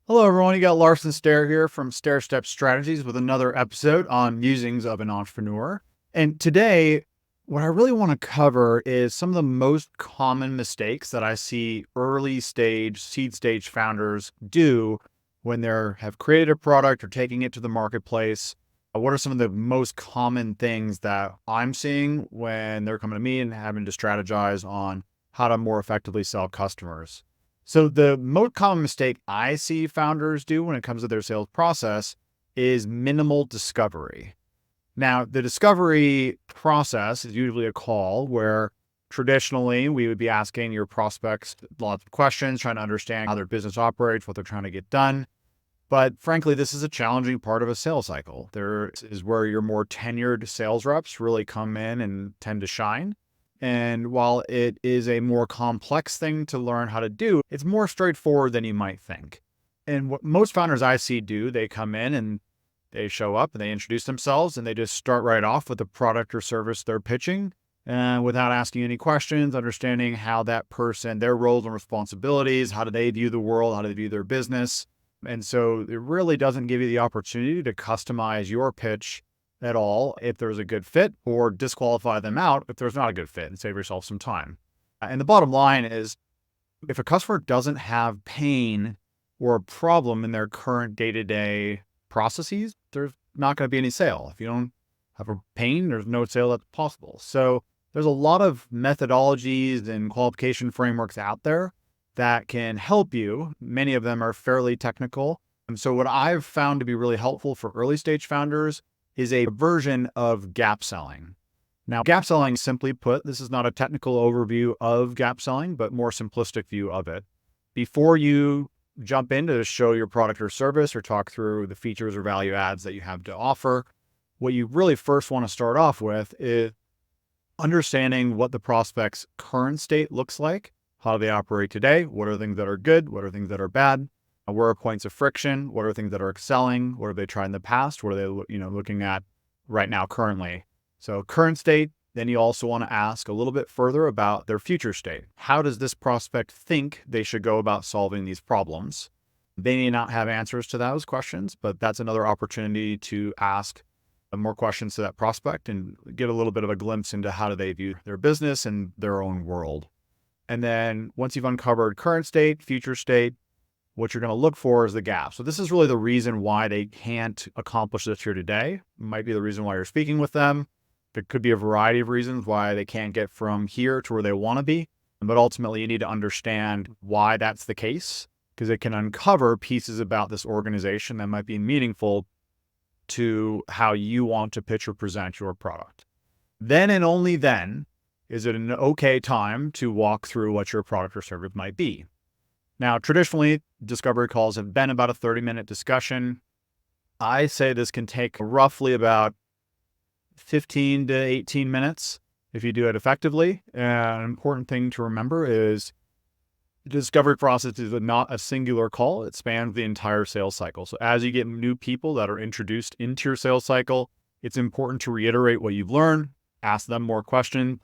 Hello, everyone. You got Larson Stair here from Stairstep Strategies with another episode on musings of an entrepreneur. And today, what I really want to cover is some of the most common mistakes that I see early stage, seed stage founders do when they have created a product or taking it to the marketplace. What are some of the most common things that I'm seeing when they're coming to me and having to strategize on how to more effectively sell customers? So the most common mistake I see founders do when it comes to their sales process is minimal discovery. Now, the discovery process is usually a call where traditionally we would be asking your prospects lots of questions, trying to understand how their business operates, what they're trying to get done. But frankly, this is a challenging part of a sales cycle. There is where your more tenured sales reps really come in and tend to shine. And while it is a more complex thing to learn how to do, it's more straightforward than you might think. And what most founders I see do, they come in and they show up and they introduce themselves and they just start right off with the product or service they're pitching without asking any questions, understanding how that person, their roles and responsibilities, how do they view the world, how do they view their business. And so it really doesn't give you the opportunity to customize your pitch at all if there's a good fit, or disqualify them out if there's not a good fit and save yourself some time. And the bottom line is, if a customer doesn't have pain or a problem in their current day-to-day processes, there's not going to be any sale. If you don't have a pain, there's no sale that's possible. So there's a lot of methodologies and qualification frameworks out there that can help you. Many of them are fairly technical. And so what I've found to be really helpful for early stage founders is a version of gap selling. Now, gap selling, simply put, this is not a technical overview of gap selling, but more simplistic view of it. Before you jump in to show your product or service or talk through the features or value adds that you have to offer, what you really first want to start off with is understanding what the prospect's current state looks like. How do they operate today? What are things that are good? What are things that are bad? Where are points of friction? What are things that are excelling? What have they tried in the past? What are they, looking at right now currently? So current state, then you also want to ask a little bit further about their future state. How does this prospect think they should go about solving these problems? They may not have answers to those questions, but that's another opportunity to ask more questions to that prospect and get a little bit of a glimpse into how do they view their business and their own world. And then once you've uncovered current state, future state, what you're going to look for is the gap. So this is really the reason why they can't accomplish this here today. It might be the reason why you're speaking with them. There could be a variety of reasons why they can't get from here to where they want to be. But ultimately, you need to understand why that's the case, because it can uncover pieces about this organization that might be meaningful to how you want to pitch or present your product. Then and only then is it an okay time to walk through what your product or service might be. Now, traditionally, discovery calls have been about a 30-minute discussion. I say this can take roughly about 15 to 18 minutes if you do it effectively. An important thing to remember is the discovery process is not a singular call. It spans the entire sales cycle. So as you get new people that are introduced into your sales cycle, it's important to reiterate what you've learned, ask them more questions,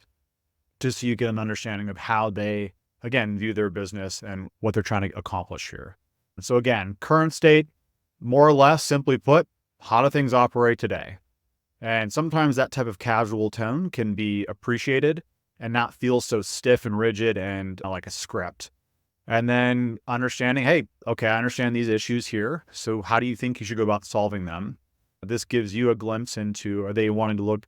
just so you get an understanding of how they, again, view their business and what they're trying to accomplish here. So again, current state, more or less, simply put, how do things operate today? And sometimes that type of casual tone can be appreciated and not feel so stiff and rigid and like a script. And then understanding, hey, okay, I understand these issues here. So how do you think you should go about solving them? This gives you a glimpse into, are they wanting to look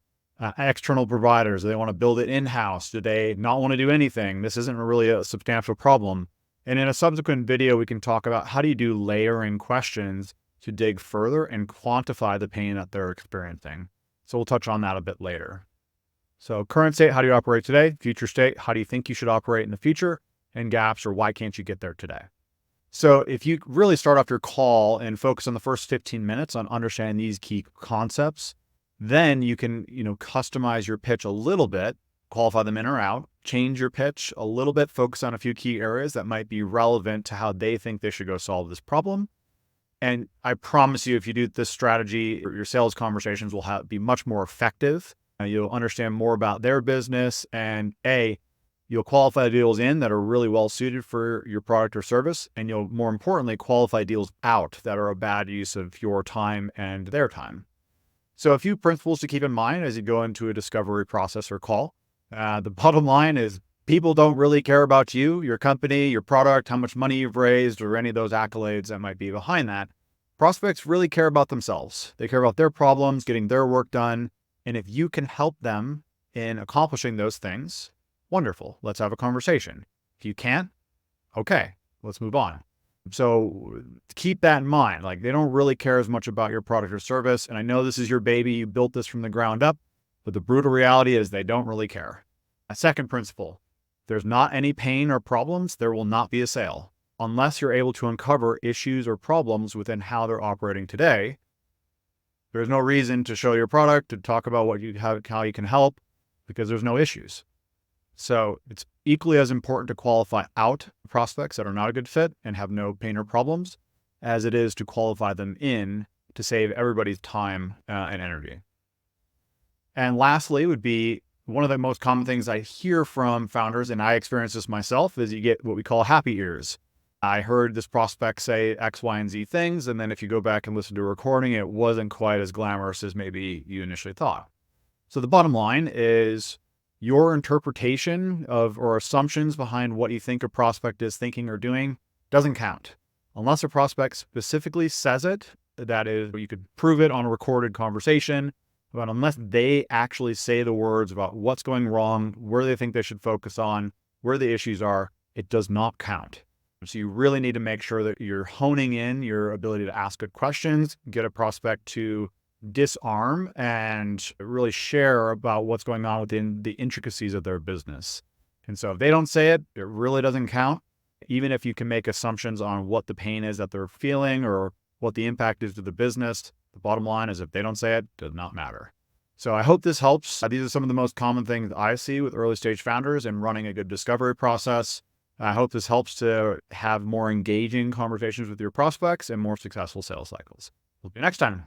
external providers? Do they want to build it in-house? Do they not want to do anything? This isn't really a substantial problem. And in a subsequent video, we can talk about how do you do layering questions to dig further and quantify the pain that they're experiencing. So we'll touch on that a bit later. So current state, how do you operate today? Future state, how do you think you should operate in the future? And gaps, or why can't you get there today? So if you really start off your call and focus on the first 15 minutes on understanding these key concepts, then you can, customize your pitch a little bit, qualify them in or out, change your pitch a little bit, focus on a few key areas that might be relevant to how they think they should go solve this problem. And I promise you, if you do this strategy, your sales conversations will be much more effective. You'll understand more about their business and You'll qualify deals in that are really well suited for your product or service, and you'll, more importantly, qualify deals out that are a bad use of your time and their time. So a few principles to keep in mind as you go into a discovery process or call. The bottom line is people don't really care about you, your company, your product, how much money you've raised, or any of those accolades that might be behind that. Prospects really care about themselves. They care about their problems, getting their work done. And if you can help them in accomplishing those things, wonderful. Let's have a conversation. If you can't, okay, let's move on. So keep that in mind. Like, they don't really care as much about your product or service. And I know this is your baby. You built this from the ground up, but the brutal reality is they don't really care. A second principle, if there's not any pain or problems, there will not be a sale. Unless you're able to uncover issues or problems within how they're operating today, there's no reason to show your product, to talk about what you have, how you can help, because there's no issues. So it's equally as important to qualify out prospects that are not a good fit and have no pain or problems as it is to qualify them in to save everybody's time and energy. And lastly would be one of the most common things I hear from founders, and I experience this myself, is you get what we call happy ears. I heard this prospect say X, Y, and Z things, and then if you go back and listen to a recording, it wasn't quite as glamorous as maybe you initially thought. So the bottom line is your interpretation of or assumptions behind what you think a prospect is thinking or doing doesn't count. Unless a prospect specifically says it, that is, you could prove it on a recorded conversation, but unless they actually say the words about what's going wrong, where they think they should focus on, where the issues are, it does not count. So you really need to make sure that you're honing in your ability to ask good questions, get a prospect to disarm and really share about what's going on within the intricacies of their business. And so if they don't say it, it really doesn't count. Even if you can make assumptions on what the pain is that they're feeling or what the impact is to the business, the bottom line is if they don't say it, it does not matter. So I hope this helps. These are some of the most common things I see with early stage founders in running a good discovery process. I hope this helps to have more engaging conversations with your prospects and more successful sales cycles. We'll see you next time.